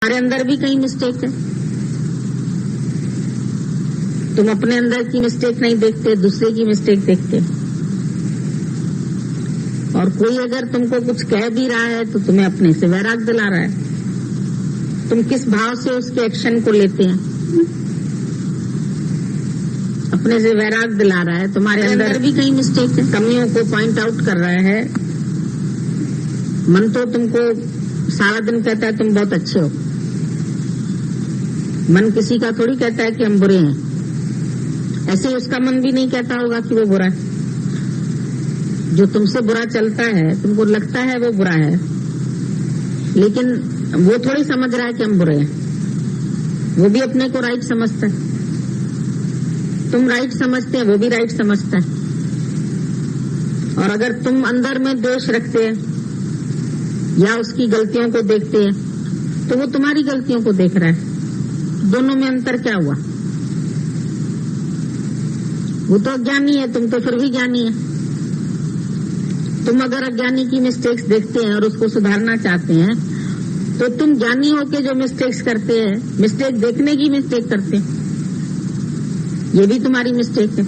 तुम्हारे अंदर भी कहीं मिस्टेक है। तुम अपने अंदर की मिस्टेक नहीं देखते, दूसरे की मिस्टेक देखते। और कोई अगर तुमको कुछ कह भी रहा है तो तुम्हें अपने से वैराग दिला रहा है। तुम किस भाव से उसके एक्शन को लेते हैं? अपने से वैराग दिला रहा है, तुम्हारे अंदर भी कहीं मिस्टेक है, कमियों को पॉइंट आउट कर रहा है। मन तो तुमको सारा दिन कहता है तुम बहुत अच्छे हो। मन किसी का थोड़ी कहता है कि हम बुरे हैं। ऐसे उसका मन भी नहीं कहता होगा कि वो बुरा है। जो तुमसे बुरा चलता है, तुमको लगता है वो बुरा है, लेकिन वो थोड़ी समझ रहा है कि हम बुरे हैं। वो भी अपने को राइट समझता है। तुम राइट समझते हैं, वो भी राइट समझता है। और अगर तुम अंदर में दोष रखते हैं या उसकी गलतियों को देखते हैं, तो वो तुम्हारी गलतियों को देख रहा है। दोनों में अंतर क्या हुआ? वो तो अज्ञानी है, तुम तो फिर भी ज्ञानी है। तुम अगर अज्ञानी की मिस्टेक्स देखते हैं और उसको सुधारना चाहते हैं, तो तुम ज्ञानी होके जो मिस्टेक्स करते हैं, मिस्टेक देखने की मिस्टेक करते हैं, ये भी तुम्हारी मिस्टेक है।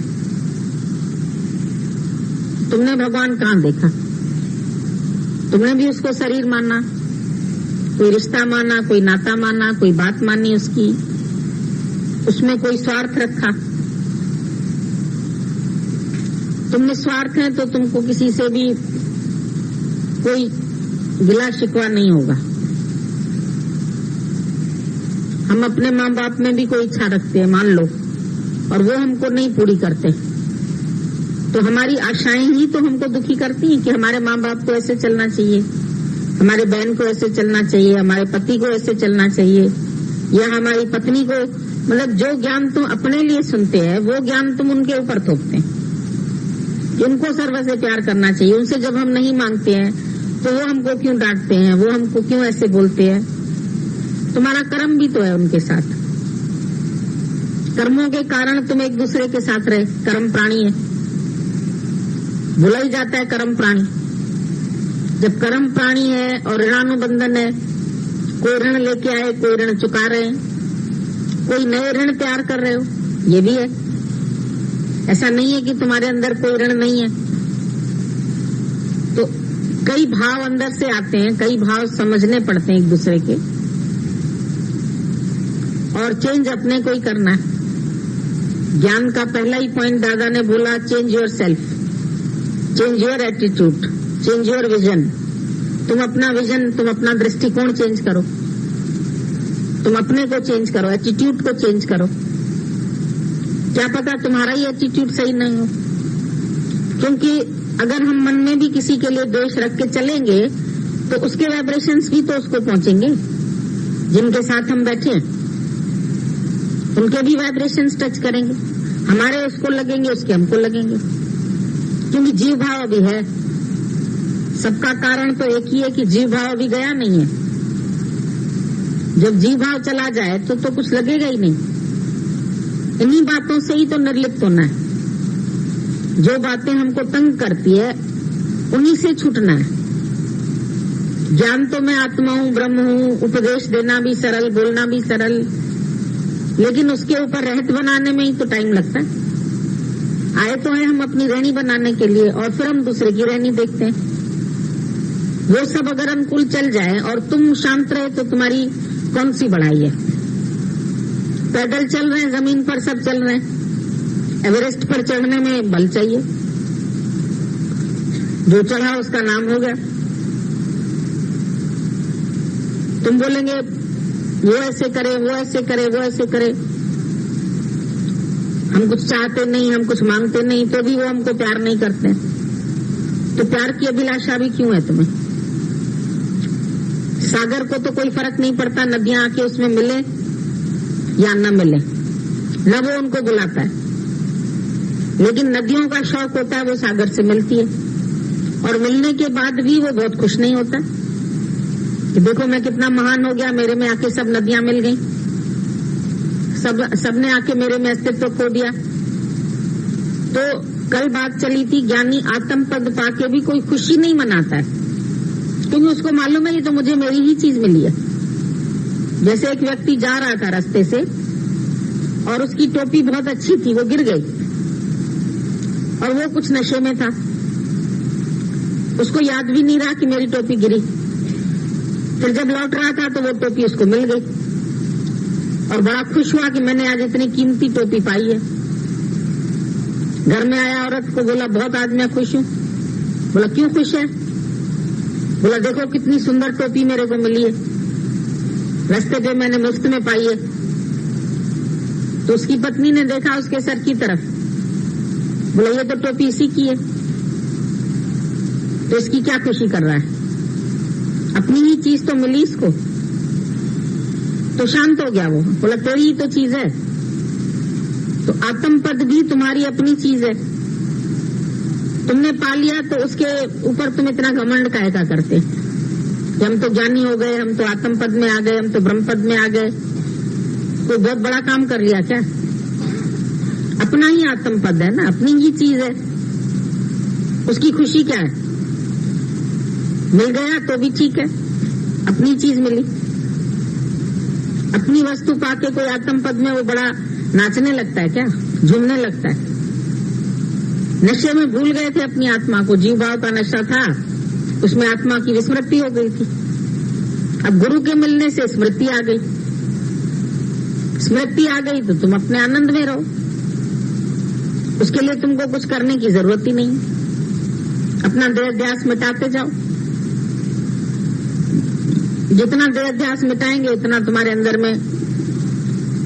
तुमने भगवान कहाँ देखा? तुमने भी उसको शरीर माना, कोई रिश्ता माना, कोई नाता माना, कोई बात मानी उसकी, उसमें कोई स्वार्थ रखा। तुम निस्वार्थ हैं तो तुमको किसी से भी कोई गिला शिकवा नहीं होगा। हम अपने माँ बाप में भी कोई इच्छा रखते हैं, मान लो, और वो हमको नहीं पूरी करते, तो हमारी आशाएं ही तो हमको दुखी करती हैं कि हमारे माँ बाप को ऐसे चलना चाहिए, हमारे बहन को ऐसे चलना चाहिए, हमारे पति को ऐसे चलना चाहिए, या हमारी पत्नी को। मतलब जो ज्ञान तुम अपने लिए सुनते हैं, वो ज्ञान तुम उनके ऊपर थोपते हैं। उनको सर्व से प्यार करना चाहिए। उनसे जब हम नहीं मांगते हैं तो वो हमको क्यों डांटते हैं, वो हमको क्यों ऐसे बोलते हैं? तुम्हारा कर्म भी तो है उनके साथ। कर्मों के कारण तुम एक दूसरे के साथ रहे। कर्म प्राणी है, बोला ही जाता है कर्म प्राणी। जब कर्म प्राणी है और ऋणानुबंधन है, कोई ऋण लेके आए, कोई ऋण चुका रहे हैं, कोई नए ऋण तैयार कर रहे हो, ये भी है। ऐसा नहीं है कि तुम्हारे अंदर कोई ऋण नहीं है। तो कई भाव अंदर से आते हैं, कई भाव समझने पड़ते हैं एक दूसरे के, और चेंज अपने को ही करना है। ज्ञान का पहला ही पॉइंट दादा ने बोला, change your self, change your attitude, change your vision. तुम अपना विजन, तुम अपना दृष्टिकोण चेंज करो, तुम अपने को चेंज करो, एटीट्यूड को चेंज करो। क्या पता तुम्हारा ही एटीट्यूड सही नहीं हो, क्योंकि अगर हम मन में भी किसी के लिए द्वेष रख के चलेंगे तो उसके वाइब्रेशंस भी तो उसको पहुंचेंगे। जिनके साथ हम बैठे उनके भी वाइब्रेशंस टच करेंगे, हमारे उसको लगेंगे, उसके हमको लगेंगे, क्योंकि जीव भाव अभी है। सबका कारण तो एक ही है कि जीव भाव अभी गया नहीं है। जब जीव भाव चला जाए तो कुछ लगेगा ही नहीं। इन्हीं बातों से ही तो निर्लिप्त होना है। जो बातें हमको तंग करती है उन्हीं से छूटना है। ज्ञान तो मैं आत्मा हूँ, ब्रह्म हूँ, उपदेश देना भी सरल, बोलना भी सरल, लेकिन उसके ऊपर रहत बनाने में ही तो टाइम लगता है। आए तो है हम अपनी रहनी बनाने के लिए, और फिर हम दूसरे की रहनी देखते हैं। वो सब अगर अनुकूल चल जाए और तुम शांत रहे तो तुम्हारी कौन सी बढ़ाई है? पैदल चल रहे हैं, जमीन पर सब चल रहे हैं। एवरेस्ट पर चढ़ने में बल चाहिए, जो चढ़ा उसका नाम हो गया। तुम बोलेंगे वो ऐसे करे, वो ऐसे करे, वो ऐसे करे, हम कुछ चाहते नहीं, हम कुछ मांगते नहीं, तो भी वो हमको प्यार नहीं करते। तो प्यार की अभिलाषा भी क्यों है तुम्हें? सागर को तो कोई फर्क नहीं पड़ता नदियां आके उसमें मिले या न मिले, न वो उनको बुलाता है। लेकिन नदियों का शौक होता है वो सागर से मिलती है, और मिलने के बाद भी वो बहुत खुश नहीं होता कि देखो मैं कितना महान हो गया, मेरे में आके सब नदियां मिल गई, सबने आके मेरे में अस्तित्व खो दिया। तो कल बात चली थी, ज्ञानी आत्म पद पाके भी कोई खुशी नहीं मनाता है, क्योंकि उसको मालूम है ये तो मुझे मेरी ही चीज मिली है। जैसे एक व्यक्ति जा रहा था रास्ते से और उसकी टोपी बहुत अच्छी थी, वो गिर गई और वो कुछ नशे में था, उसको याद भी नहीं रहा कि मेरी टोपी गिरी। फिर जब लौट रहा था तो वो टोपी उसको मिल गई और बड़ा खुश हुआ कि मैंने आज इतनी कीमती टोपी पाई है। घर में आया, औरत को बोला बहुत आज मैं खुश हूँ। बोला क्यों खुश है? बोला देखो कितनी सुंदर टोपी मेरे को मिली है, रास्ते पे मैंने मुफ्त में पाई है। तो उसकी पत्नी ने देखा उसके सर की तरफ, बोला ये तो टोपी इसी की है। तो इसकी क्या खुशी कर रहा है? अपनी ही चीज तो मिली इसको, तो शांत हो गया वो। बोला तेरी ही तो चीज है। तो आत्म पद भी तुम्हारी अपनी चीज है, तुमने पा लिया तो उसके ऊपर तुम इतना घमंड काहे का करते कि हम तो ज्ञानी हो गए, हम तो आत्म पद में आ गए, हम तो ब्रह्म पद में आ गए। कोई बहुत बड़ा काम कर लिया क्या? अपना ही आत्म पद है ना, अपनी ही चीज है, उसकी खुशी क्या है? मिल गया तो भी ठीक है, अपनी चीज मिली। अपनी वस्तु पाके कोई आत्म पद में वो बड़ा नाचने लगता है क्या, झूमने लगता है? नशे में भूल गए थे अपनी आत्मा को, जीव भाव का नशा था, उसमें आत्मा की विस्मृति हो गई थी। अब गुरु के मिलने से स्मृति आ गई, स्मृति आ गई तो तुम अपने आनंद में रहो, उसके लिए तुमको कुछ करने की जरूरत ही नहीं। अपना देह ध्यास मिटाते जाओ, जितना देह ध्यास मिटाएंगे उतना तुम्हारे अंदर में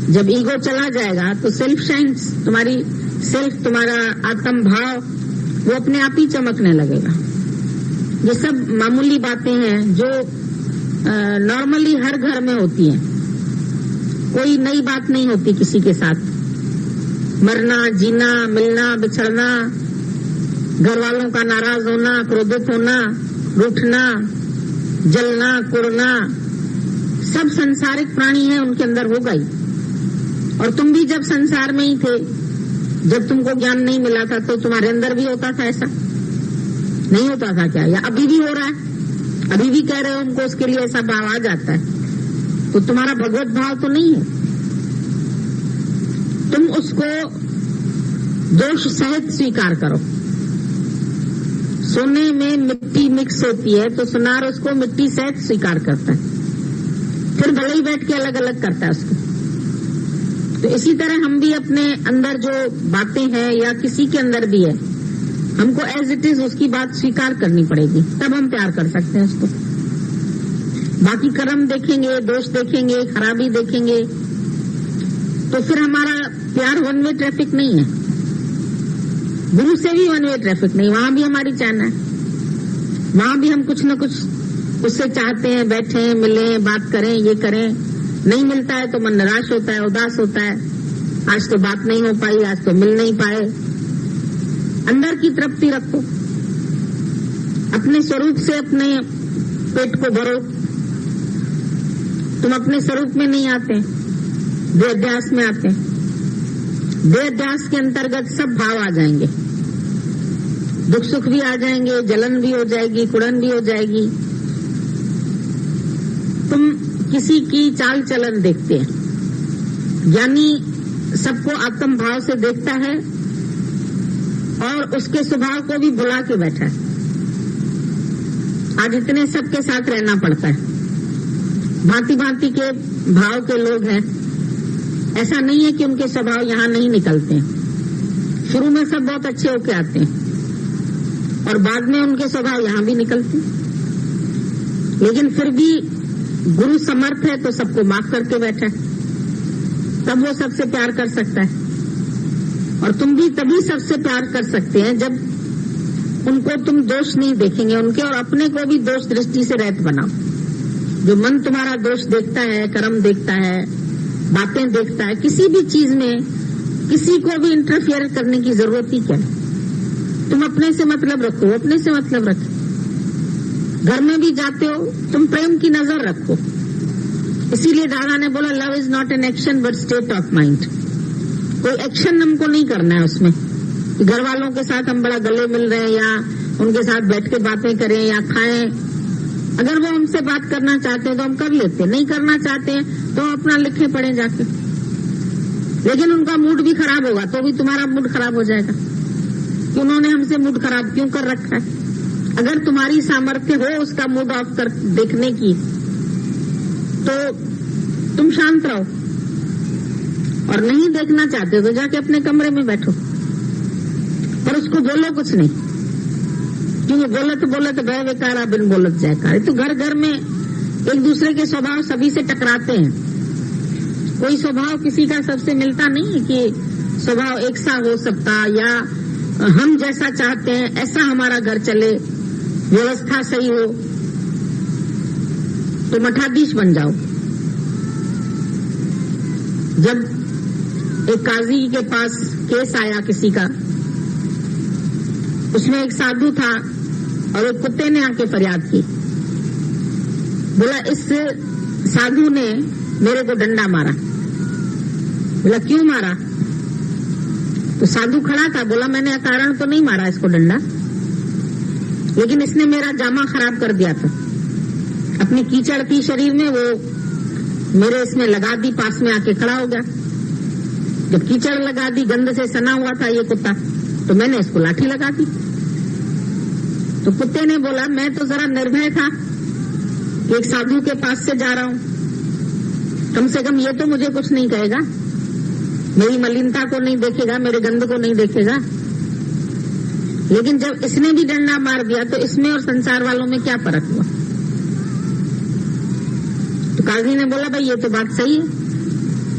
जब ईगो चला जाएगा तो सेल्फ शाइन्स, तुम्हारी सेल्फ, तुम्हारा आत्म भाव वो अपने आप ही चमकने लगेगा। ये सब मामूली बातें हैं जो नॉर्मली हर घर में होती हैं, कोई नई बात नहीं होती किसी के साथ। मरना, जीना, मिलना, बिछड़ना, घर वालों का नाराज होना, क्रोधित होना, रूठना, जलना, कुड़ना, सब संसारिक प्राणी है, उनके अंदर होगा ही। और तुम भी जब संसार में ही थे, जब तुमको ज्ञान नहीं मिला था, तो तुम्हारे अंदर भी होता था ऐसा? नहीं होता था क्या? या अभी भी हो रहा है? अभी भी कह रहे हो उनको उसके लिए ऐसा भाव आ जाता है, तो तुम्हारा भगवत भाव तो नहीं है। तुम उसको दोष सहित स्वीकार करो। सोने में मिट्टी मिक्स होती है तो सुनार उसको मिट्टी सहित स्वीकार करता है, फिर भले ही बैठ के अलग अलग करता है उसको। तो इसी तरह हम भी अपने अंदर जो बातें हैं या किसी के अंदर भी है, हमको एज इट इज उसकी बात स्वीकार करनी पड़ेगी, तब हम प्यार कर सकते हैं उसको। बाकी कर्म देखेंगे, दोष देखेंगे, खराबी देखेंगे, तो फिर हमारा प्यार वन वे ट्रैफिक नहीं है। गुरु से भी वन वे ट्रैफिक नहीं, वहां भी हमारी चाहना है, वहां भी हम कुछ न कुछ उससे चाहते हैं, बैठे मिले, बात करें, ये करें। नहीं मिलता है तो मन निराश होता है, उदास होता है, आज तो बात नहीं हो पाई, आज तो मिल नहीं पाए। अंदर की तृप्ति रखो, अपने स्वरूप से अपने पेट को भरो। तुम अपने स्वरूप में नहीं आते, देहाध्यास में आते। देहाध्यास के अंतर्गत सब भाव आ जाएंगे, दुख सुख भी आ जाएंगे, जलन भी हो जाएगी, कुड़न भी हो जाएगी। तुम किसी की चाल चलन देखते हैं, ज्ञानी सबको आत्म भाव से देखता है और उसके स्वभाव को भी भुला के बैठा है। आज इतने सबके साथ रहना पड़ता है, भांति भांति के भाव के लोग हैं। ऐसा नहीं है कि उनके स्वभाव यहाँ नहीं निकलते हैं, शुरू में सब बहुत अच्छे होके आते हैं और बाद में उनके स्वभाव यहाँ भी निकलते हैं। लेकिन फिर भी गुरु समर्थ है तो सबको माफ करके बैठा है, तब वो सबसे प्यार कर सकता है। और तुम भी तभी सबसे प्यार कर सकते हैं जब उनको तुम दोष नहीं देखेंगे उनके, और अपने को भी दोष दृष्टि से रहित बनाओ। जो मन तुम्हारा दोष देखता है, कर्म देखता है, बातें देखता है, किसी भी चीज में किसी को भी इंटरफियर करने की जरूरत ही क्या है? तुम अपने से मतलब रखो, अपने से मतलब रखो। घर में भी जाते हो तुम प्रेम की नजर रखो। इसीलिए दादा ने बोला love is not an action but state of mind. कोई एक्शन हमको नहीं करना है उसमें, घर वालों के साथ हम बड़ा गले मिल रहे हैं या उनके साथ बैठ के बातें करें या खाएं, अगर वो हमसे बात करना चाहते हैं तो हम कर लेते हैं, नहीं करना चाहते हैं तो अपना लिखे पढ़े जाके। लेकिन उनका मूड भी खराब होगा तो भी तुम्हारा मूड खराब हो जाएगा कि उन्होंने हमसे मूड खराब क्यों कर रखा है। अगर तुम्हारी सामर्थ्य हो उसका मूड ऑफ कर देखने की तो तुम शांत रहो, और नहीं देखना चाहते तो जाके अपने कमरे में बैठो, पर उसको बोलो कुछ नहीं, क्योंकि बोलत बह बेकारा बिन बोलत जयकार। तो घर घर में एक दूसरे के स्वभाव सभी से टकराते हैं, कोई स्वभाव किसी का सबसे मिलता नहीं है कि स्वभाव एक सा हो सकता, या हम जैसा चाहते हैं ऐसा हमारा घर चले, व्यवस्था सही हो। तो मठाधीश बन जाओ। जब एक काजी के पास केस आया किसी का, उसमें एक साधु था और एक कुत्ते ने आके फरियाद की, बोला इस साधु ने मेरे को डंडा मारा। बोला क्यों मारा? तो साधु खड़ा था, बोला मैंने अकारण तो नहीं मारा इसको डंडा, लेकिन इसने मेरा जामा खराब कर दिया था। अपनी कीचड़ थी शरीर में, वो मेरे इसमें लगा दी, पास में आके खड़ा हो गया। जब कीचड़ लगा दी, गंद से सना हुआ था ये कुत्ता, तो मैंने इसको लाठी लगा दी। तो कुत्ते ने बोला मैं तो जरा निर्भय था कि एक साधु के पास से जा रहा हूं, कम से कम ये तो मुझे कुछ नहीं कहेगा, मेरी मलिनता को नहीं देखेगा, मेरे गंद को नहीं देखेगा। लेकिन जब इसने भी डंडा मार दिया तो इसमें और संसार वालों में क्या फर्क हुआ? तो काजी ने बोला भाई ये तो बात सही है,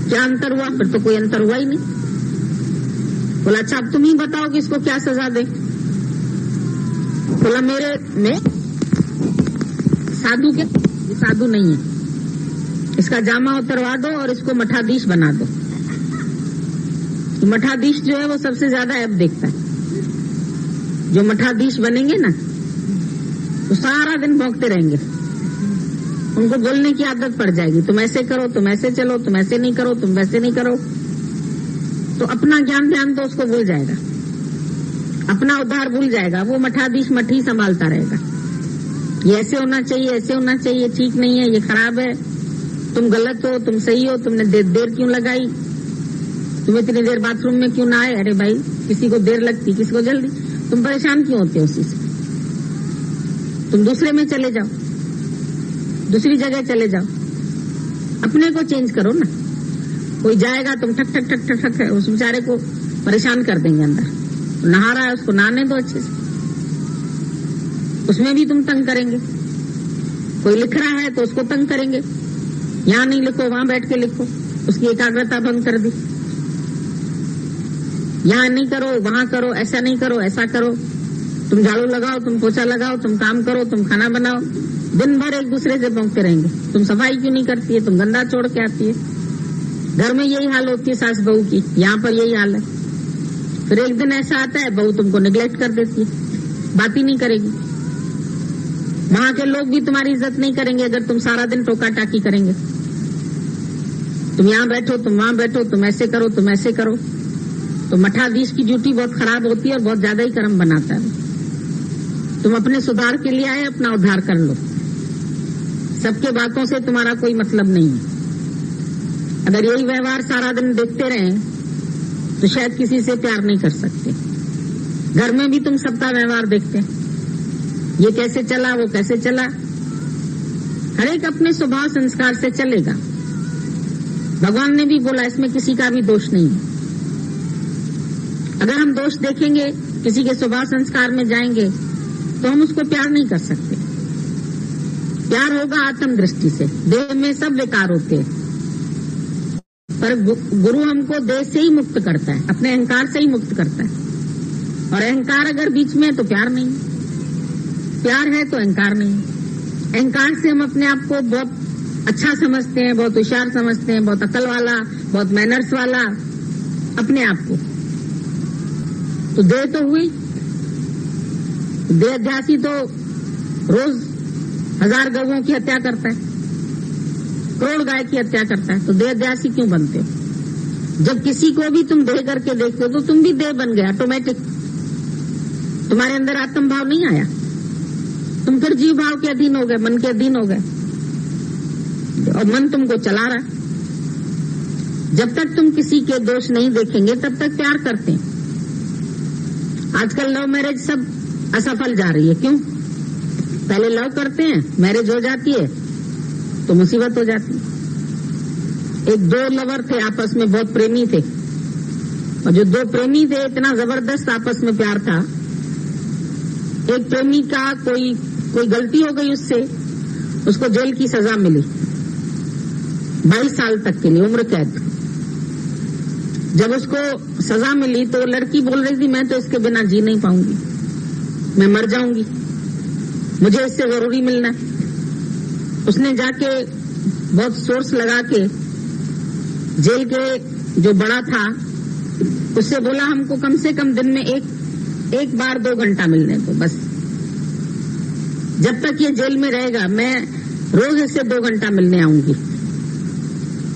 क्या अंतर हुआ? फिर तो कोई अंतर हुआ ही नहीं। बोला अच्छा अब तुम ही बताओ कि इसको क्या सजा दे। बोला मेरे में साधु के, ये साधु नहीं है, इसका जामा उतरवा दो और इसको मठाधीश बना दो। तो मठाधीश जो है वो सबसे ज्यादा ऐब देखता है। जो मठाधीश बनेंगे ना तो सारा दिन भौंकते रहेंगे, उनको बोलने की आदत पड़ जाएगी, तुम ऐसे करो, तुम ऐसे चलो, तुम ऐसे नहीं करो, तुम वैसे नहीं करो। तो अपना ज्ञान ध्यान तो उसको भूल जाएगा, अपना उद्धार भूल जाएगा। वो मठाधीश मठी संभालता रहेगा, ये ऐसे होना चाहिए, ऐसे होना चाहिए, ठीक नहीं है, ये खराब है, तुम गलत हो, तुम सही हो, तुमने देर क्यों लगाई, तुम इतनी देर बाथरूम में क्यों ना आए? अरे भाई किसी को देर लगती, किसी को जल्दी, तुम परेशान क्यों होते हो उसी से? तुम दूसरे में चले जाओ, दूसरी जगह चले जाओ, अपने को चेंज करो ना। कोई जाएगा तुम ठक ठक ठक ठक ठक उस बेचारे को परेशान कर देंगे अंदर। नहा रहा है उसको नहाने दो अच्छे से, उसमें भी तुम तंग करेंगे। कोई लिख रहा है तो उसको तंग करेंगे, यहाँ नहीं लिखो वहां बैठ के लिखो, उसकी एकाग्रता भंग कर दी। यहाँ नहीं करो वहां करो, ऐसा नहीं करो ऐसा करो, तुम झाड़ू लगाओ, तुम पोछा लगाओ, तुम काम करो, तुम खाना बनाओ, दिन भर एक दूसरे से भौंकते रहेंगे। तुम सफाई क्यों नहीं करती है, तुम गंदा छोड़ के आती है। घर में यही हाल होती है सास बहू की, यहाँ पर यही हाल है। फिर एक दिन ऐसा आता है बहू तुमको निग्लेक्ट कर देती है, बात ही नहीं करेगी। वहां के लोग भी तुम्हारी इज्जत नहीं करेंगे अगर तुम सारा दिन टोका टाकी करेंगे। तुम यहाँ बैठो, तुम वहां बैठो, तुम ऐसे करो, तुम ऐसे करो। तो मठाधीश की ड्यूटी बहुत खराब होती है और बहुत ज्यादा ही कर्म बनाता है। तुम अपने सुधार के लिए आए, अपना उद्धार कर लो। सबके बातों से तुम्हारा कोई मतलब नहीं है। अगर यही व्यवहार सारा दिन देखते रहे तो शायद किसी से प्यार नहीं कर सकते। घर में भी तुम सबका व्यवहार देखते, ये कैसे चला, वो कैसे चला। हर एक अपने स्वभाव संस्कार से चलेगा। भगवान ने भी बोला इसमें किसी का भी दोष नहीं है। अगर हम दोष देखेंगे, किसी के स्वभाव संस्कार में जाएंगे तो हम उसको प्यार नहीं कर सकते। प्यार होगा आत्म दृष्टि से। देह में सब विकार होते हैं, पर गुरु हमको देह से ही मुक्त करता है, अपने अहंकार से ही मुक्त करता है। और अहंकार अगर बीच में है तो प्यार नहीं, प्यार है तो अहंकार नहीं। अहंकार से हम अपने आप को बहुत अच्छा समझते हैं, बहुत होशियार समझते हैं, बहुत अकल वाला, बहुत मैनर्स वाला अपने आप को। तो देह तो हुई, देहाध्यासी तो रोज 1000 गौओं की हत्या करता है, करोड़ गाय की हत्या करता है। तो देहाध्यासी क्यों बनते हो? जब किसी को भी तुम देह करके देखते हो तो तुम भी देह बन गए ऑटोमेटिक। तुम्हारे अंदर आत्म भाव नहीं आया। तुम फिर जीव भाव के अधीन हो गए, मन के अधीन हो गए, और मन तुमको चला रहा है। जब तक तुम किसी के दोष नहीं देखेंगे तब तक प्यार करते हैं। आजकल लव मैरिज सब असफल जा रही है। क्यों? पहले लव करते हैं, मैरिज हो जाती है तो मुसीबत हो जाती है। एक दो लवर थे, आपस में बहुत प्रेमी थे, और जो दो प्रेमी थे इतना जबरदस्त आपस में प्यार था। एक प्रेमी का कोई गलती हो गई उससे, उसको जेल की सजा मिली 22 साल तक के लिए, उम्र कैद। जब उसको सजा मिली तो लड़की बोल रही थी मैं तो इसके बिना जी नहीं पाऊंगी, मैं मर जाऊंगी, मुझे इससे जरूरी मिलना है। उसने जाके बहुत सोर्स लगा के जेल के जो बड़ा था उससे बोला हमको कम से कम दिन में एक बार 2 घंटा मिलने को, बस जब तक ये जेल में रहेगा मैं रोज इससे 2 घंटा मिलने आऊंगी।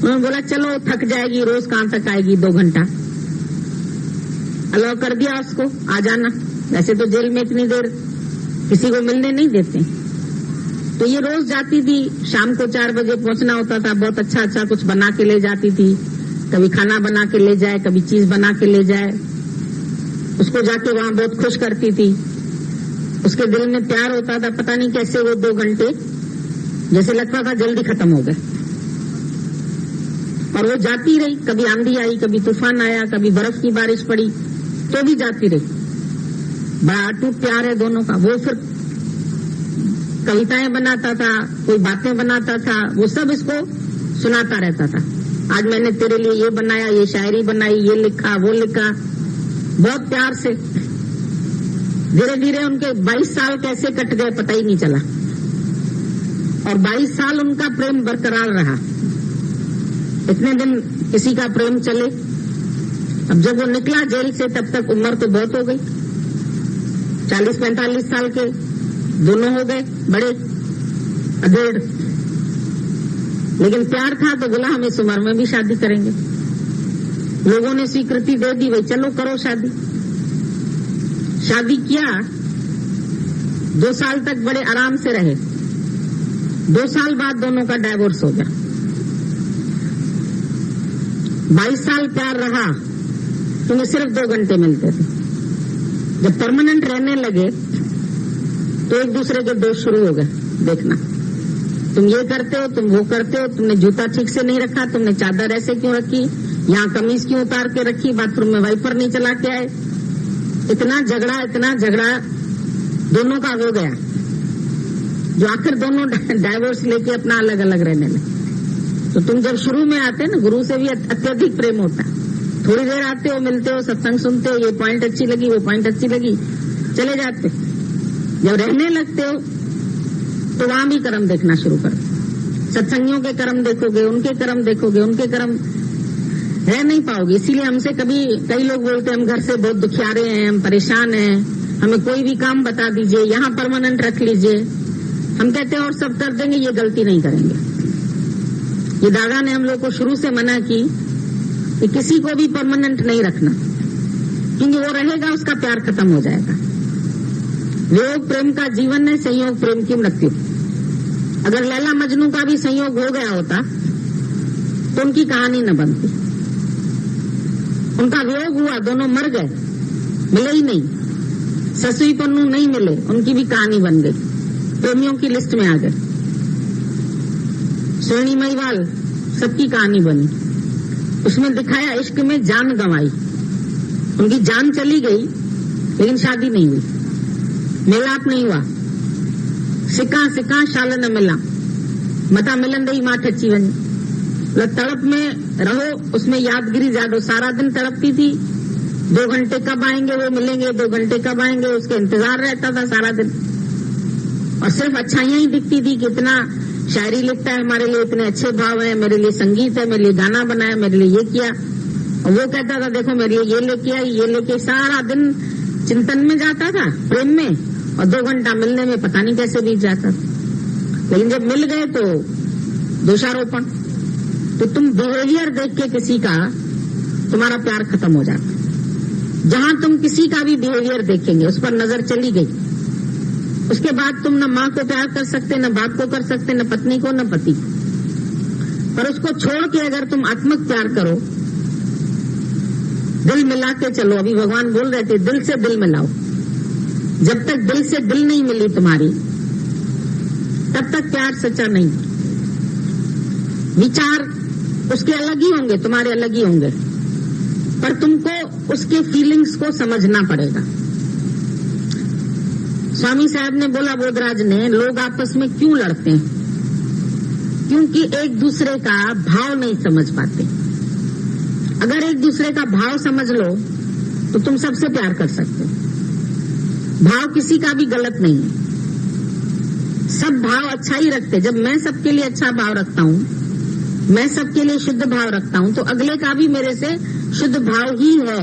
उन्होंने बोला चलो, थक जाएगी, रोज कहां तक आएगी 2 घंटा। अलाउ कर दिया उसको, आ जाना। वैसे तो जेल में इतनी देर किसी को मिलने नहीं देते, तो ये रोज जाती थी। शाम को 4 बजे पहुंचना होता था। बहुत अच्छा अच्छा कुछ बना के ले जाती थी, कभी खाना बना के ले जाए, कभी चीज बना के ले जाए। उसको जाके वहां बहुत खुश करती थी। उसके दिल में प्यार होता था। पता नहीं कैसे वो 2 घंटे जैसे लगता था जल्दी खत्म हो गए, और वो जाती रही। कभी आंधी आई, कभी तूफान आया, कभी बर्फ की बारिश पड़ी, तो भी जाती रही। बड़ा अटूट प्यार है दोनों का। वो फिर कविताएं बनाता था, कोई बातें बनाता था, वो सब इसको सुनाता रहता था। आज मैंने तेरे लिए ये बनाया, ये शायरी बनाई, ये लिखा, वो लिखा, बहुत प्यार से। धीरे धीरे उनके 22 साल कैसे कट गए पता ही नहीं चला, और 22 साल उनका प्रेम बरकरार रहा। इतने दिन किसी का प्रेम चले। अब जब वो निकला जेल से तब तक उम्र तो बहुत हो गई, 40-45 साल के दोनों हो गए, बड़े अधेड़। लेकिन प्यार था तो बोला हम इस उम्र में भी शादी करेंगे। लोगों ने स्वीकृति दे दी, भाई चलो करो शादी। शादी किया, 2 साल तक बड़े आराम से रहे। 2 साल बाद दोनों का डाइवोर्स हो गया। 22 साल प्यार रहा, तुम्हें सिर्फ 2 घंटे मिलते थे। जब परमानेंट रहने लगे तो एक दूसरे के दोष शुरू हो गए। देखना, तुम ये करते हो, तुम वो करते हो, तुमने जूता ठीक से नहीं रखा, तुमने चादर ऐसे क्यों रखी, यहाँ कमीज क्यों उतार के रखी, बाथरूम में वाइपर नहीं चला के आए। इतना झगड़ा दोनों का हो गया, जो आखिर दोनों डाइवोर्स लेके अपना अलग अलग रहने लगे। तो तुम जब शुरू में आते ना, गुरु से भी अत्यधिक प्रेम होता है। थोड़ी देर आते हो, मिलते हो, सत्संग सुनते हो, ये पॉइंट अच्छी लगी, वो पॉइंट अच्छी लगी, चले जाते। जब रहने लगते हो तो वहां भी कर्म देखना शुरू कर। सत्संगियों के कर्म देखोगे, उनके कर्म देखोगे, उनके कर्म रह नहीं पाओगे। इसीलिए हमसे कई लोग बोलते हैं हम घर से बहुत दुखियारे हैं, हम परेशान हैं, हमें कोई भी काम बता दीजिए, यहाँ परमानेंट रख लीजिए। हम कहते हैं और सब कर देंगे, ये गलती नहीं करेंगे। ये दादा ने हम लोग को शुरू से मना की कि किसी को भी परमानेंट नहीं रखना, क्योंकि वो रहेगा उसका प्यार खत्म हो जाएगा। वियोग प्रेम का जीवन है, संयोग प्रेम की मृत्यु। अगर लैला मजनू का भी संयोग हो गया होता तो उनकी कहानी न बनती। उनका वियोग हुआ, दोनों मर गए, मिले ही नहीं, ससुई पन्नू नहीं मिले, उनकी भी कहानी बन गई, प्रेमियों की लिस्ट में आ गए। सोनी महिवाल, सबकी कहानी बनी। उसमें दिखाया इश्क में जान गंवाई, उनकी जान चली गई लेकिन शादी नहीं हुई, मेलाप नहीं हुआ। सिका शाल न मिला, मता मिलन रही माठ अच्छी वनी। तड़प में रहो, उसमें यादगिरी ज्यादा। सारा दिन तड़पती थी, 2 घंटे कब आएंगे वो मिलेंगे, 2 घंटे कब आएंगे उसके इंतजार रहता था सारा दिन। और सिर्फ अच्छाइयां ही दिखती थी कि इतना शायरी लिखता है हमारे लिए, इतने अच्छे भाव है, मेरे लिए संगीत है, मेरे लिए गाना बनाया, मेरे लिए ये किया। और वो कहता था देखो मेरे लिए ये लेके आई, ये लेके। सारा दिन चिंतन में जाता था, प्रेम में, और 2 घंटा मिलने में पता नहीं कैसे बीत जाता था। लेकिन जब मिल गए तो दोषारोपण। तो तुम बिहेवियर देख के किसी का तुम्हारा प्यार खत्म हो जाता। जहां तुम किसी का भी बिहेवियर देखेंगे, उस पर नजर चली गई, उसके बाद तुम न माँ को प्यार कर सकते, न बाप को कर सकते, न पत्नी को, न पति को। पर उसको छोड़ के अगर तुम आत्मक प्यार करो, दिल मिला के चलो। अभी भगवान बोल रहे थे दिल से दिल मिलाओ। जब तक दिल से दिल नहीं मिली तुम्हारी, तब तक प्यार सच्चा नहीं। विचार उसके अलग ही होंगे, तुम्हारे अलग ही होंगे, पर तुमको उसके फीलिंग्स को समझना पड़ेगा। स्वामी साहब ने बोला, बोधराज ने, लोग आपस में क्यों लड़ते हैं? क्योंकि एक दूसरे का भाव नहीं समझ पाते। अगर एक दूसरे का भाव समझ लो तो तुम सबसे प्यार कर सकते हो। भाव किसी का भी गलत नहीं है, सब भाव अच्छा ही रखते। जब मैं सबके लिए अच्छा भाव रखता हूँ, मैं सबके लिए शुद्ध भाव रखता हूँ, तो अगले का भी मेरे से शुद्ध भाव ही है,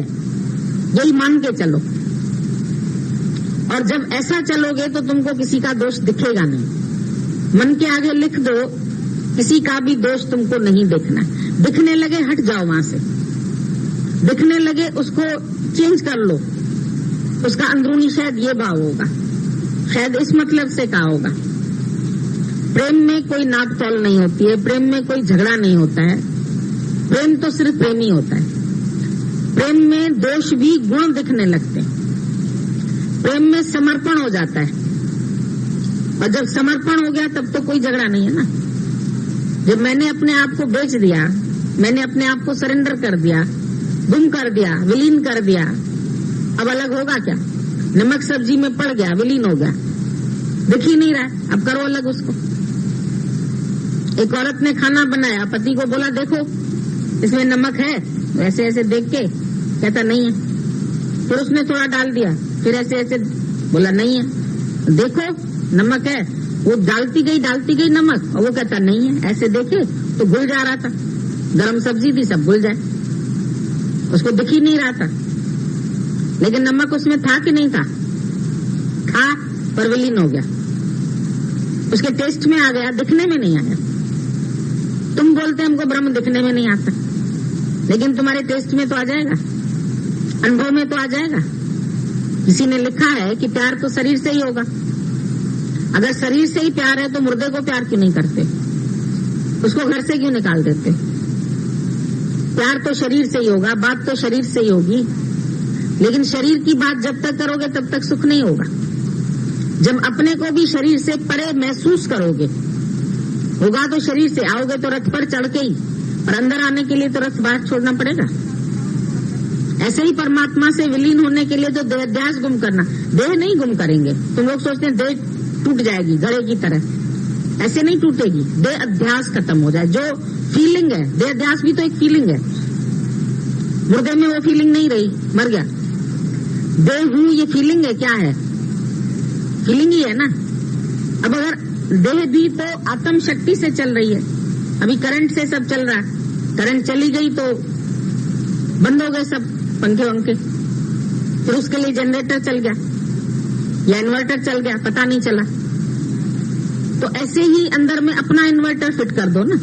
यही मान के चलो। और जब ऐसा चलोगे तो तुमको किसी का दोष दिखेगा नहीं। मन के आगे लिख दो, किसी का भी दोष तुमको नहीं देखना। दिखने लगे हट जाओ वहां से, दिखने लगे उसको चेंज कर लो। उसका अंदरूनी शायद ये भाव होगा, शायद इस मतलब से कहा होगा। प्रेम में कोई नाप तोल नहीं होती है, प्रेम में कोई झगड़ा नहीं होता है। प्रेम तो सिर्फ प्रेम ही होता है। प्रेम में दोष भी गुण दिखने लगते हैं। प्रेम में समर्पण हो जाता है, और जब समर्पण हो गया तब तो कोई झगड़ा नहीं है ना। जब मैंने अपने आप को बेच दिया, मैंने अपने आप को सरेंडर कर दिया, गुम कर दिया, विलीन कर दिया, अब अलग होगा क्या? नमक सब्जी में पड़ गया, विलीन हो गया, दिख ही नहीं रहा है, अब करो अलग उसको। एक औरत ने खाना बनाया, पति को बोला देखो इसमें नमक है, ऐसे ऐसे देख के कहता नहीं है। फिर उसने थोड़ा डाल दिया, फिर ऐसे ऐसे बोला नहीं है, देखो नमक है। वो डालती गई नमक, और वो कहता नहीं है। ऐसे देखे तो घुल जा रहा था, गरम सब्जी थी, सब घुल जाए, उसको दिख ही नहीं रहा था। लेकिन नमक उसमें था कि नहीं था? था, पर विलीन हो गया, उसके टेस्ट में आ गया, दिखने में नहीं आया। तुम बोलते हमको ब्रह्म दिखने में नहीं आता, लेकिन तुम्हारे टेस्ट में तो आ जाएगा, अनुभव में तो आ जाएगा। किसी ने लिखा है कि प्यार तो शरीर से ही होगा। अगर शरीर से ही प्यार है तो मुर्दे को प्यार क्यों नहीं करते? उसको घर से क्यों निकाल देते? प्यार तो शरीर से ही होगा, बात तो शरीर से ही होगी। लेकिन शरीर की बात जब तक करोगे तब तक सुख नहीं होगा। जब अपने को भी शरीर से परे महसूस करोगे, होगा तो शरीर से। आओगे तो रथ पर चढ़ के ही, और अंदर आने के लिए तो रथ बाहर छोड़ना पड़ेगा। ऐसे ही परमात्मा से विलीन होने के लिए तो देहाध्यास गुम करना। देह नहीं गुम करेंगे। तुम लोग सोचते हैं देह टूट जाएगी घड़े की तरह, ऐसे नहीं टूटेगी। देह अध्यास खत्म हो जाए, जो फीलिंग है, देह अध्यास भी तो एक फीलिंग है। मुर्दे में वो फीलिंग नहीं रही, मर गया। देह हूं ये फीलिंग है, क्या है? फीलिंग ही है ना। अब अगर देह भी तो आत्म शक्ति से चल रही है, अभी करंट से सब चल रहा है। करंट चली गई तो बंद हो गए सब पंखे वंखे, फिर उसके लिए जनरेटर चल गया या इन्वर्टर चल गया, पता नहीं चला। तो ऐसे ही अंदर में अपना इन्वर्टर फिट कर दो ना।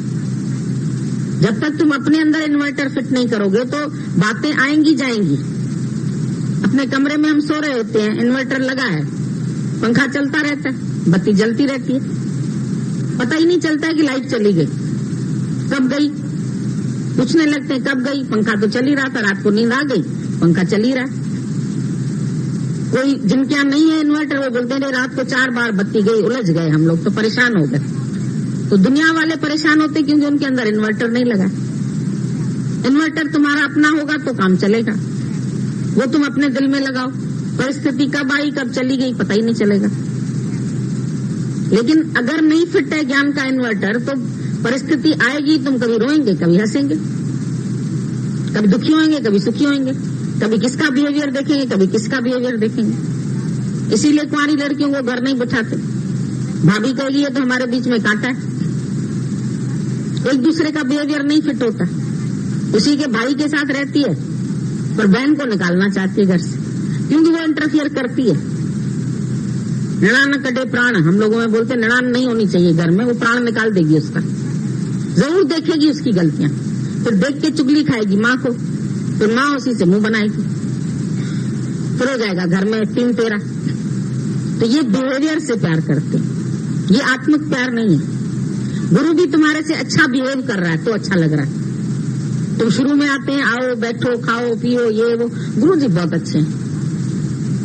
जब तक तुम अपने अंदर इन्वर्टर फिट नहीं करोगे तो बातें आएंगी जाएंगी। अपने कमरे में हम सो रहे होते हैं, इन्वर्टर लगा है, पंखा चलता रहता है, बत्ती जलती रहती है, पता ही नहीं चलता है कि लाइट चली गई, कब गई। पूछने लगते हैं कब गई, पंखा तो चल ही रहा था, रात को नींद आ गई, पंखा चल ही रहा। कोई जिनके यहाँ नहीं है इन्वर्टर, वो बोलते हैं रात को 4 बार बत्ती गई, उलझ गए हम लोग, तो परेशान हो गए। तो दुनिया वाले परेशान होते क्योंकि उनके अंदर इन्वर्टर नहीं लगा। इन्वर्टर तुम्हारा अपना होगा तो काम चलेगा, वो तुम अपने दिल में लगाओ। परिस्थिति कब आई कब चली गई पता ही नहीं चलेगा। लेकिन अगर नहीं फिट है ज्ञान का इन्वर्टर, तो परिस्थिति आएगी, तुम कभी रोएंगे, कभी हंसेंगे, कभी दुखी होंगे, कभी सुखी होंगे, कभी किसका बिहेवियर देखेंगे, कभी किसका बिहेवियर देखेंगे। इसीलिए कुंवारी लड़कियों को घर नहीं बिठाते। भाभी कहेगी ये तो हमारे बीच में कांटा है। एक दूसरे का बिहेवियर नहीं फिट होता। उसी के भाई के साथ रहती है, पर बहन को निकालना चाहती है घर से, क्योंकि वो इंटरफियर करती है। नड़ान कटे प्राण, हम लोगों में बोलते नड़ान नहीं होनी चाहिए घर में, वो प्राण निकाल देगी उसका। जरूर देखेगी उसकी गलतियां, फिर देख के चुगली खाएगी माँ को, फिर माँ उसी से मुंह बनाएगी, फिर हो जाएगा घर में 3-13। तो ये बिहेवियर से प्यार करते हैं, ये आत्मिक प्यार नहीं है। गुरु भी तुम्हारे से अच्छा बिहेव कर रहा है तो अच्छा लग रहा है। तुम शुरू में आते हैं, आओ बैठो खाओ पियो ये वो, गुरु जी बहुत अच्छे हैं।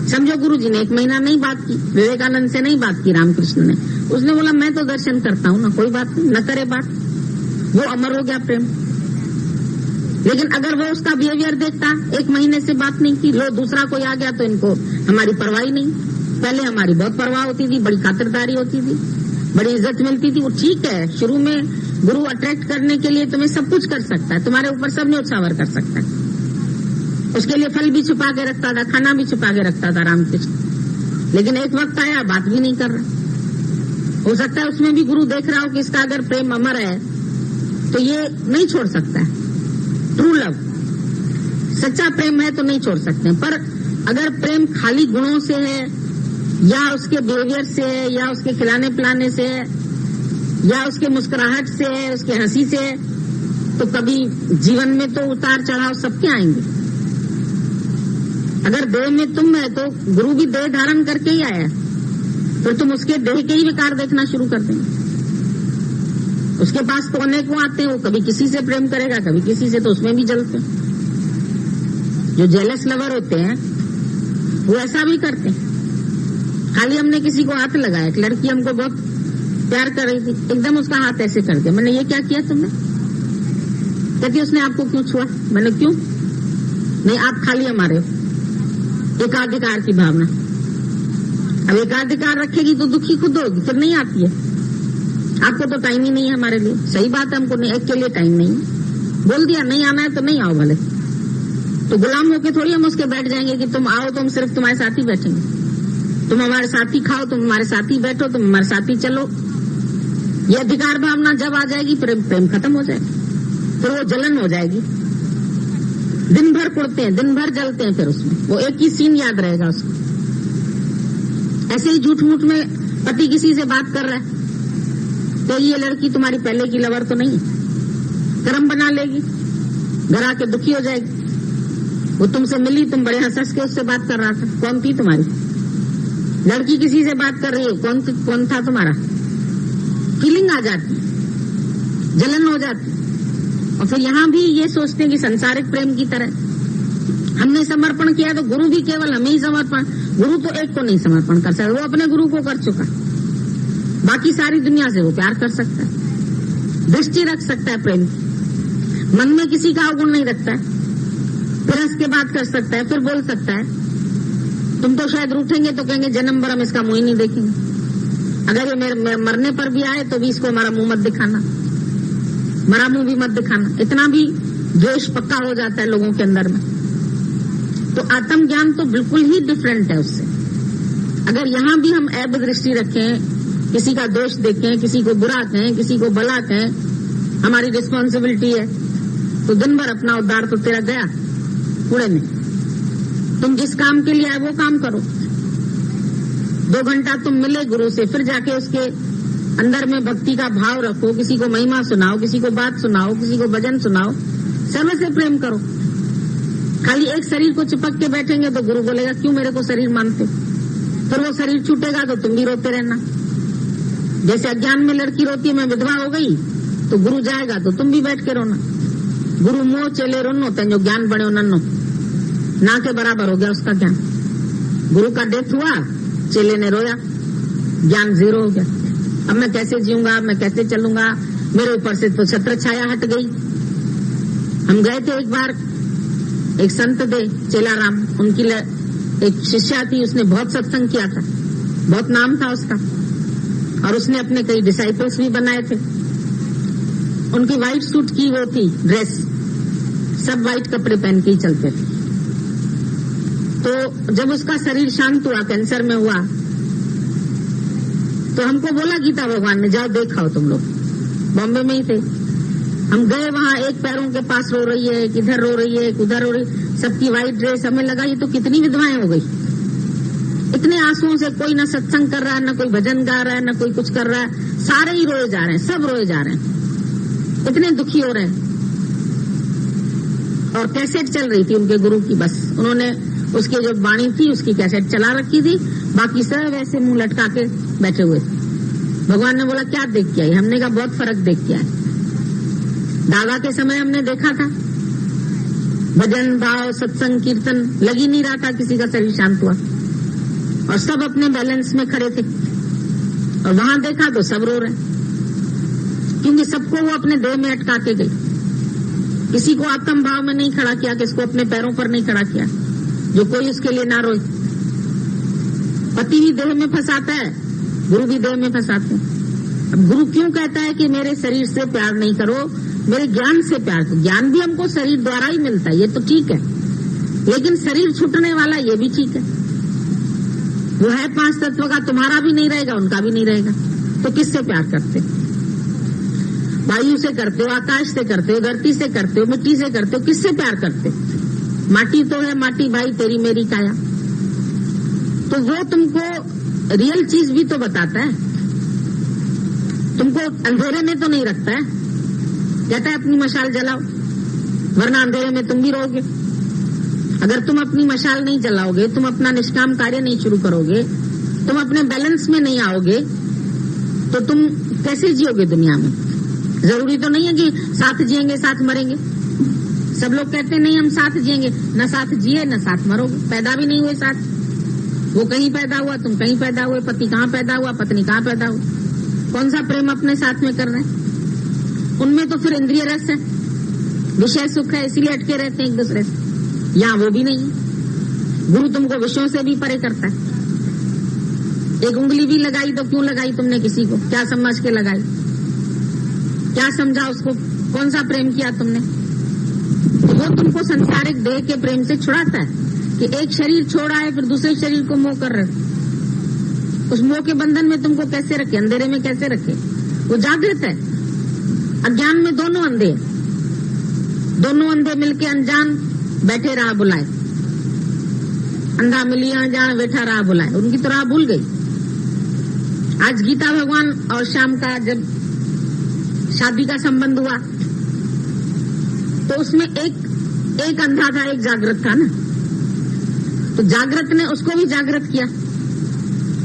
समझो गुरु जी ने 1 महीना नहीं बात की, विवेकानंद से नहीं बात की रामकृष्ण ने, उसने बोला मैं तो दर्शन करता हूँ ना, कोई बात नहीं, न करे बात, वो अमर हो गया प्रेम। लेकिन अगर वो उसका बिहेवियर देखता, 1 महीने से बात नहीं की, लो दूसरा कोई आ गया तो इनको हमारी परवाह नहीं। पहले हमारी बहुत परवाह होती थी, बड़ी खातिरदारी होती थी, बड़ी इज्जत मिलती थी। वो ठीक है, शुरू में गुरु अट्रैक्ट करने के लिए तुम्हें सब कुछ कर सकता है, तुम्हारे ऊपर सब न्योछावर कर सकता है। उसके लिए फल भी छुपा के रखता था, खाना भी छुपा के रखता था रामकृष्ण। लेकिन एक वक्त आया बात भी नहीं कर रहा। हो सकता है उसमें भी गुरु देख रहा हो कि इसका अगर प्रेम अमर है तो ये नहीं छोड़ सकता है। ट्रू लव, सच्चा प्रेम है तो नहीं छोड़ सकते। पर अगर प्रेम खाली गुणों से है, या उसके बिहेवियर से है, या उसके खिलाने पिलाने से है, या उसके मुस्कुराहट से है, उसके हंसी से है, तो कभी जीवन में तो उतार चढ़ाव सबके आएंगे। अगर देह में तुम है तो गुरु भी देह धारण करके ही आया, फिर तुम उसके देह के ही विकार देखना शुरू कर देंगे। उसके पास तो अनेकों आते हैं, वो कभी किसी से प्रेम करेगा, कभी किसी से, तो उसमें भी जलते हैं। जो जेलस लवर होते हैं वो ऐसा भी करते हैं। खाली हमने किसी को हाथ लगाया, एक लड़की हमको बहुत प्यार कर रही थी, एकदम उसका हाथ ऐसे कर दिया। मैंने ये क्या किया तुमने? कहती उसने आपको क्यों छुआ? मैंने क्यों? नहीं आप खाली हमारे हो, एकाधिकार की भावना। अब एकाधिकार रखेगी तो दुखी खुद होगी, फिर नहीं आती है। आपको तो टाइम ही नहीं है हमारे लिए। सही बात है, हमको एक के लिए टाइम नहीं है। बोल दिया नहीं आना है तो नहीं आओ भले। तो गुलाम होके थोड़ी हम उसके बैठ जाएंगे कि तुम आओ तो हम सिर्फ तुम्हारे साथ ही बैठेंगे, तुम हमारे साथ ही खाओ, तुम हमारे साथ ही बैठो, तुम हमारे साथ ही चलो। ये अधिकार भावना जब आ जाएगी प्रेम खत्म हो जाएगा, फिर वो जलन हो जाएगी। दिन भर कुड़ते हैं, दिन भर जलते हैं, फिर उसमें वो एक ही सीन याद रहेगा उसको। ऐसे ही झूठ मूठ में पति किसी से बात कर रहा है तो ये लड़की तुम्हारी पहले की लवर तो नहीं है, कर्म बना लेगी, घर आके दुखी हो जाएगी। वो तुमसे मिली, तुम बड़े हंस के उससे बात कर रहा था, कौन थी तुम्हारी? लड़की किसी से बात कर रही है, कौन था तुम्हारा? फीलिंग आ जाती, जलन हो जाती। और फिर यहाँ भी ये सोचते हैं कि संसारिक प्रेम की तरह हमने समर्पण किया तो गुरु भी केवल हमें ही समर्पण, गुरु तो एक को नहीं समर्पण कर सकता, वो अपने गुरु को कर चुका, बाकी सारी दुनिया से वो प्यार कर सकता है, दृष्टि रख सकता है प्रेम की, मन में किसी का अवगुण नहीं रखता है, फिर हंस के बात कर सकता है, फिर बोल सकता है। तुम तो शायद रूठेंगे तो कहेंगे जन्म भर हम इसका मुंह ही नहीं देखेंगे। अगर ये मेरे मरने पर भी आए तो भी इसको हमारा मुंह मत दिखाना, मरा मुंह भी मत दिखाना। इतना भी द्वेष पक्का हो जाता है लोगों के अंदर में। तो आत्मज्ञान तो बिल्कुल ही डिफरेंट है उससे। अगर यहाँ भी हम ऐब दृष्टि रखें, किसी का दोष देखें, किसी को बुरा कहें, किसी को भला कहें, हमारी रिस्पॉन्सिबिलिटी है, तो दिन भर अपना उद्धार तो तेरा गया कूड़े में। तुम जिस काम के लिए आए वो काम करो। 2 घंटा तुम मिले गुरु से, फिर जाके उसके अंदर में भक्ति का भाव रखो, किसी को महिमा सुनाओ, किसी को बात सुनाओ, किसी को भजन सुनाओ, सर्व से प्रेम करो। खाली एक शरीर को चिपक के बैठेंगे तो गुरु बोलेगा क्यों मेरे को शरीर मानते? फिर वो शरीर छूटेगा तो तुम भी रोते रहना। जैसे अज्ञान में लड़की रोती है मैं विधवा हो गई, तो गुरु जाएगा तो तुम भी बैठ के रोना। गुरु मोह चेले रोनो तेंजो ज्ञान बने नन्नो, ना के बराबर हो गया उसका ज्ञान। गुरु का डेथ हुआ, चेले ने रोया, ज्ञान 0 हो गया। अब मैं कैसे जीऊंगा, मैं कैसे चलूंगा, मेरे ऊपर से तो छत्र छाया हट गई। हम गए थे एक बार, एक संत थे चेलाराम, उनकी एक शिष्या थी, उसने बहुत सत्संग किया था, बहुत नाम था उसका, और उसने अपने कई डिसाइपल्स भी बनाए थे। उनकी व्हाइट सूट की वो थी ड्रेस, सब व्हाइट कपड़े पहन के ही चलते थे। तो जब उसका शरीर शांत हुआ, कैंसर में हुआ, तो हमको बोला गीता भगवान ने जाओ देखाओ तुम लोग। बॉम्बे में ही थे, हम गए वहां, एक पैरों के पास रो रही है, एक इधर रो रही है, एक उधर रो रही, सबकी व्हाइट ड्रेस। हमें लगा ये तो कितनी विधवाएं हो गई, इतने आंसुओं से। कोई ना सत्संग कर रहा है, ना कोई भजन गा रहा है, ना कोई कुछ कर रहा है, सारे ही रोए जा रहे हैं, सब रोए जा रहे हैं, इतने दुखी हो रहे हैं। और कैसेट चल रही थी उनके गुरु की, बस उन्होंने उसके जो वाणी थी उसकी कैसेट चला रखी थी, बाकी सब ऐसे मुंह लटका के बैठे हुए थे। भगवान ने बोला क्या देख के आई? हमने कहा बहुत फर्क देख के आए। दादा के समय हमने देखा था भजन भाव सत्संग कीर्तन लग ही नहीं रहा था, किसी का शरीर शांत हुआ और सब अपने बैलेंस में खड़े थे। और वहां देखा तो सब रो रहे, क्योंकि सबको वो अपने देह में अटका के गई। किसी को आत्म भाव में नहीं खड़ा किया, किसको अपने पैरों पर नहीं खड़ा किया, जो कोई उसके लिए ना रोए। पति भी देह में फंसाता है, गुरु भी देह में फंसाते हैं। अब गुरु क्यों कहता है कि मेरे शरीर से प्यार नहीं करो, मेरे ज्ञान से प्यार करो? ज्ञान भी हमको शरीर द्वारा ही मिलता है, ये तो ठीक है, लेकिन शरीर छूटने वाला ये भी ठीक है। वो है 5 तत्व का, तुम्हारा भी नहीं रहेगा, उनका भी नहीं रहेगा, तो किससे प्यार करते? वायु से करते हो, आकाश से करते हो, धरती से करते हो, मिट्टी से करते हो, किससे प्यार करते हो? माटी तो है माटी भाई, तेरी मेरी काया। तो वो तुमको रियल चीज भी तो बताता है, तुमको अंधेरे में तो नहीं रखता है। कहता है अपनी मशाल जलाओ, वरना अंधेरे में तुम भी रहोगे। अगर तुम अपनी मशाल नहीं जलाओगे, तुम अपना निष्काम कार्य नहीं शुरू करोगे, तुम अपने बैलेंस में नहीं आओगे, तो तुम कैसे जियोगे दुनिया में? जरूरी तो नहीं है कि साथ जिएंगे साथ मरेंगे। सब लोग कहते हैं नहीं हम साथ जिएंगे, न साथ जिए न साथ मरोगे। पैदा भी नहीं हुए साथ, वो कहीं पैदा हुआ, तुम कहीं पैदा हुए, पति कहाँ पैदा हुआ, पत्नी कहाँ पैदा हुई। कौन सा प्रेम अपने साथ में कर रहे हैं? उनमें तो फिर इंद्रिय रस है, विषय सुख है, इसीलिए अटके रहते हैं एक दूसरे से। यहाँ वो भी नहीं है। गुरु तुमको विषयों से भी परे करता है। एक उंगली भी लगाई तो क्यों लगाई तुमने किसी को? क्या समझ के लगाई? क्या समझा उसको? कौन सा प्रेम किया तुमने? तो वो तुमको संसारिक देह के प्रेम से छुड़ाता है कि एक शरीर छोड़ा है, फिर दूसरे शरीर को मोह कर रहे। उस मोह के बंधन में तुमको कैसे रखे? अंधेरे में कैसे रखे? वो जागृत है, अज्ञान में दोनों अंधे हैं। दोनों अंधे मिलके अनजान बैठे राह बुलाए। अंधा मिलिया जान बैठा राह बुलाए, उनकी तो राह भूल गई। आज गीता भगवान और शाम का जब शादी का संबंध हुआ तो उसमें एक अंधा था, एक जागृत था ना। तो जागृत ने उसको भी जागृत किया,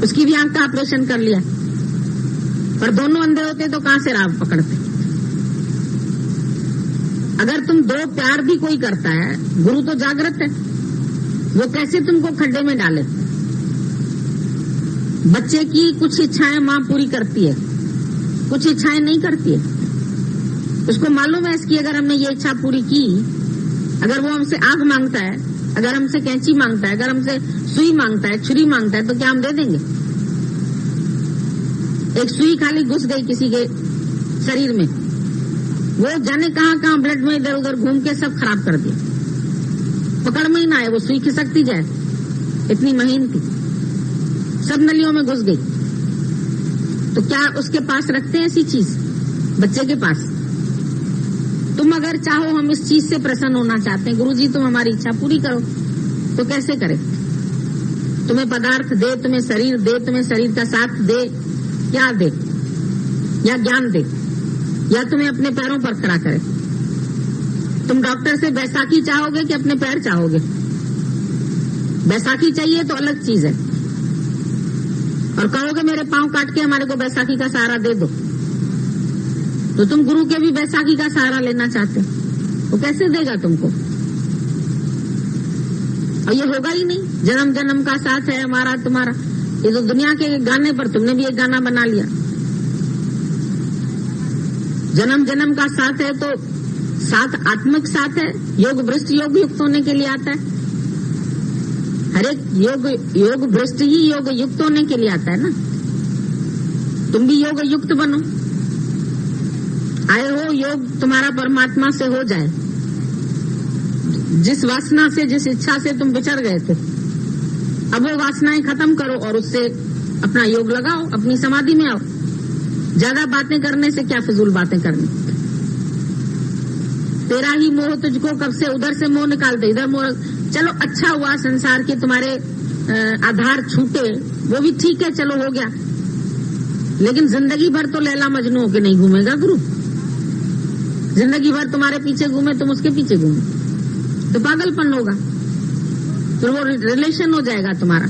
उसकी भी आंख का ऑपरेशन कर लिया। पर दोनों अंधे होते तो कहां से राह पकड़ते? अगर तुम दो प्यार भी कोई करता है, गुरु तो जागृत है, वो कैसे तुमको खड्डे में डाले? बच्चे की कुछ इच्छाएं माँ पूरी करती है, कुछ इच्छाएं नहीं करती है। उसको मालूम है इसकी अगर हमने ये इच्छा पूरी की, अगर वो हमसे आग मांगता है, अगर हमसे कैंची मांगता है, अगर हमसे सुई मांगता है, छुरी मांगता है, तो क्या हम दे देंगे? एक सुई खाली घुस गई किसी के शरीर में, वो जाने कहां ब्लड में इधर उधर घूम के सब खराब कर दिया। पकड़ में ही ना आए, वो सुई खिसकती जाए, इतनी महीन थी, सब नलियों में घुस गई। तो क्या उसके पास रखते हैं ऐसी चीज? बच्चे के पास। तुम अगर चाहो हम इस चीज से प्रसन्न होना चाहते हैं, गुरुजी तुम हमारी इच्छा पूरी करो, तो कैसे करें? तुम्हें पदार्थ दे, तुम्हें शरीर दे, तुम्हें शरीर का साथ दे, क्या दे? या ज्ञान दे, या तुम्हें अपने पैरों पर खड़ा करे? तुम डॉक्टर से बैसाखी चाहोगे कि अपने पैर चाहोगे? बैसाखी चाहिए तो अलग चीज है, और कहोगे मेरे पांव काट के हमारे को बैसाखी का सहारा दे दो, तो तुम गुरु के भी बैसाखी का सहारा लेना चाहते, वो कैसे देगा तुमको? और ये होगा ही नहीं। जन्म जन्म का साथ है हमारा तुम्हारा, ये तो दुनिया के गाने पर तुमने भी एक गाना बना लिया। जन्म जन्म का साथ है तो साथ आत्मिक साथ है, योग भ्रष्ट योग युक्त होने के लिए आता है। हर एक योग भ्रष्ट ही योग युक्त होने के लिए आता है ना। तुम भी योग युक्त बनो, आए हो योग तुम्हारा परमात्मा से हो जाए। जिस वासना से, जिस इच्छा से तुम बिछड़ गए थे, अब वो वासनाएं खत्म करो और उससे अपना योग लगाओ, अपनी समाधि में आओ। ज्यादा बातें करने से क्या फिजूल बातें करनी? तेरा ही मोह तुझको कब से, उधर से मोह निकालते इधर मोह। चलो अच्छा हुआ संसार के तुम्हारे आधार छूटे, वो भी ठीक है, चलो हो गया। लेकिन जिंदगी भर तो लैला मजनू होके नहीं घूमेगा गुरु। जिंदगी भर तुम्हारे पीछे घूमे, तुम उसके पीछे घूमे, तो पागलपन होगा। फिर वो रिलेशन हो जाएगा तुम्हारा।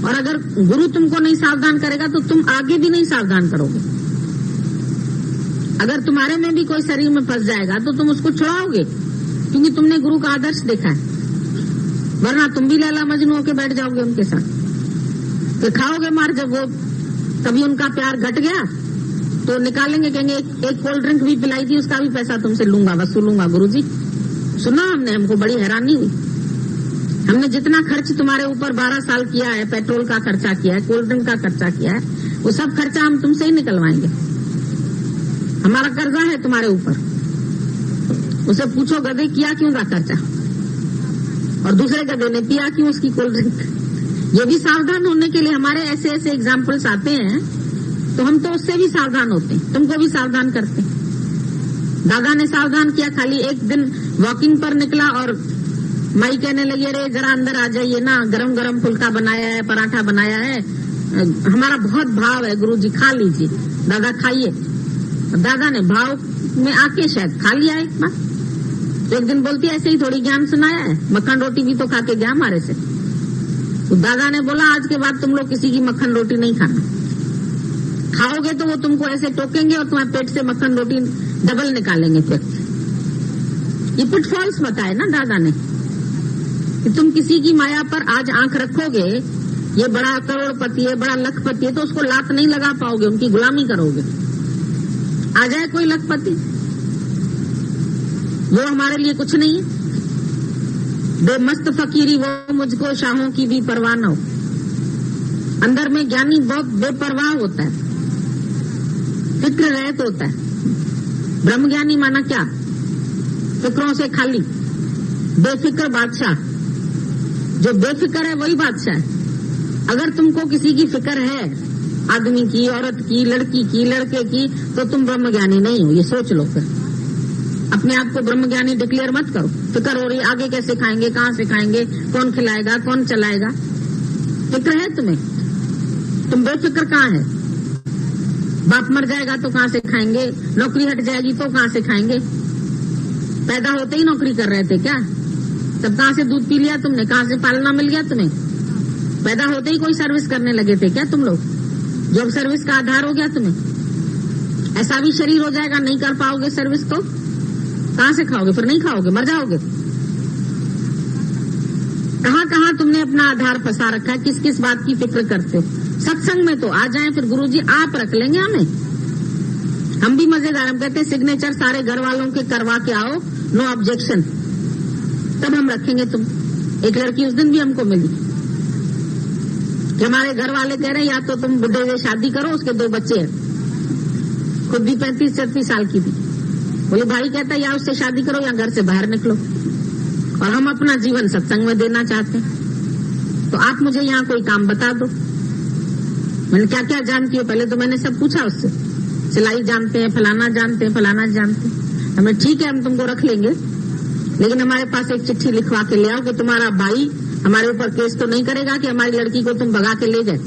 और अगर गुरु तुमको नहीं सावधान करेगा तो तुम आगे भी नहीं सावधान करोगे। अगर तुम्हारे में भी कोई शरीर में फंस जाएगा तो तुम उसको छुड़ाओगे, क्योंकि तुमने गुरु का आदर्श देखा है। वरना तुम भी लैला मजनू होके बैठ जाओगे उनके साथ, फिर खाओगे मार। जब वो कभी उनका प्यार घट गया तो निकालेंगे, कहेंगे एक कोल्ड ड्रिंक भी पिलाई थी, उसका भी पैसा तुमसे लूंगा, वसूलूंगा। गुरुजी सुना हमने, हमको बड़ी हैरानी हुई। हमने जितना खर्च तुम्हारे ऊपर 12 साल किया है, पेट्रोल का खर्चा किया है, कोल्ड ड्रिंक का खर्चा किया है, वो सब खर्चा हम तुमसे ही निकलवाएंगे। हमारा कर्जा है तुम्हारे ऊपर। उसे पूछो गधे किया क्यों था खर्चा, और दूसरे गधे ने पिया क्यों उसकी कोल्ड ड्रिंक। ये भी सावधान होने के लिए हमारे ऐसे ऐसे एग्जाम्पल्स आते हैं, तो हम तो उससे भी सावधान होते हैं, तुमको भी सावधान करते हैं। दादा ने सावधान किया। खाली एक दिन वॉकिंग पर निकला और माई कहने लगी, अरे जरा अंदर आ जाइए ना, गरम गरम फुल्का बनाया है, पराठा बनाया है, हमारा बहुत भाव है गुरुजी, खा लीजिए। दादा खाइए। दादा ने भाव में आके शायद खा लिया एक बार। एक दिन बोलती ऐसे ही थोड़ी ज्ञान सुनाया है, मक्खन रोटी भी तो खा के गया हमारे से। तो दादा ने बोला आज के बाद तुम लोग किसी की मक्खन रोटी नहीं खाना, खाओगे तो वो तुमको ऐसे टोकेंगे और तुम्हारे पेट से मक्खन रोटी डबल निकालेंगे। फिर ये पिटफॉल्स बताए ना दादा ने कि तुम किसी की माया पर आज आंख रखोगे, ये बड़ा करोड़पति है, बड़ा लखपति है, तो उसको लात नहीं लगा पाओगे, उनकी गुलामी करोगे। आ जाए कोई लखपति, वो हमारे लिए कुछ नहीं है। बेमस्त फकीरी वो मुझको शाहों की भी परवाह न हो। अंदर में ज्ञानी बहुत बेपरवाह होता है, फिक्र रहित होता है। ब्रह्म ज्ञानी माना क्या? फिक्रों से खाली, बेफिक्र बादशाह। जो बेफिक्र है वही बादशाह है। अगर तुमको किसी की फिक्र है, आदमी की, औरत की, लड़की की, लड़के की, तो तुम ब्रह्म ज्ञानी नहीं हो। ये सोच लो। फिर अपने आप को ब्रह्म ज्ञानी डिक्लेयर मत करो। फिक्र हो रही, आगे कैसे खाएंगे, कहाँ से खाएंगे, कौन खिलाएगा, कौन चलाएगा, फिक्र है तुम्हें? तुम बेफिक्र कहाँ है? बाप मर जाएगा तो कहाँ से खाएंगे, नौकरी हट जाएगी तो कहाँ से खाएंगे। पैदा होते ही नौकरी कर रहे थे क्या? तब कहाँ से दूध पी लिया तुमने, कहाँ से पालना मिल गया तुम्हें? पैदा होते ही कोई सर्विस करने लगे थे क्या तुम लोग? जब सर्विस का आधार हो गया तुम्हें, ऐसा भी शरीर हो जाएगा, नहीं कर पाओगे सर्विस तो कहाँ से खाओगे? फिर नहीं खाओगे, मर जाओगे। कहाँ कहाँ तुमने अपना आधार फंसा रखा है, किस किस बात की फिक्र करते हो? सत्संग में तो आ जाएं, फिर गुरुजी आप रख लेंगे हमें। हम भी मजेदार, हम कहते हैं सिग्नेचर सारे घर वालों के करवा के आओ, नो ऑब्जेक्शन, तब हम रखेंगे तुम। एक लड़की उस दिन भी हमको मिली कि हमारे घर वाले कह रहे हैं या तो तुम बुढ़े से शादी करो, उसके 2 बच्चे हैं, खुद भी 35-36 साल की थी। बोले भाई कहता है या उससे शादी करो या घर से बाहर निकलो, और हम अपना जीवन सत्संग में देना चाहते हैं, तो आप मुझे यहाँ कोई काम बता दो। मैंने क्या क्या जानती हो? पहले तो मैंने सब पूछा उससे, सिलाई जानते हैं, फलाना जानते हैं, फलाना जानते हैं। हमें ठीक है, हम तुमको रख लेंगे, लेकिन हमारे पास एक चिट्ठी लिखवा के ले आओ कि तुम्हारा भाई हमारे ऊपर केस तो नहीं करेगा कि हमारी लड़की को तुम भगा के ले गए।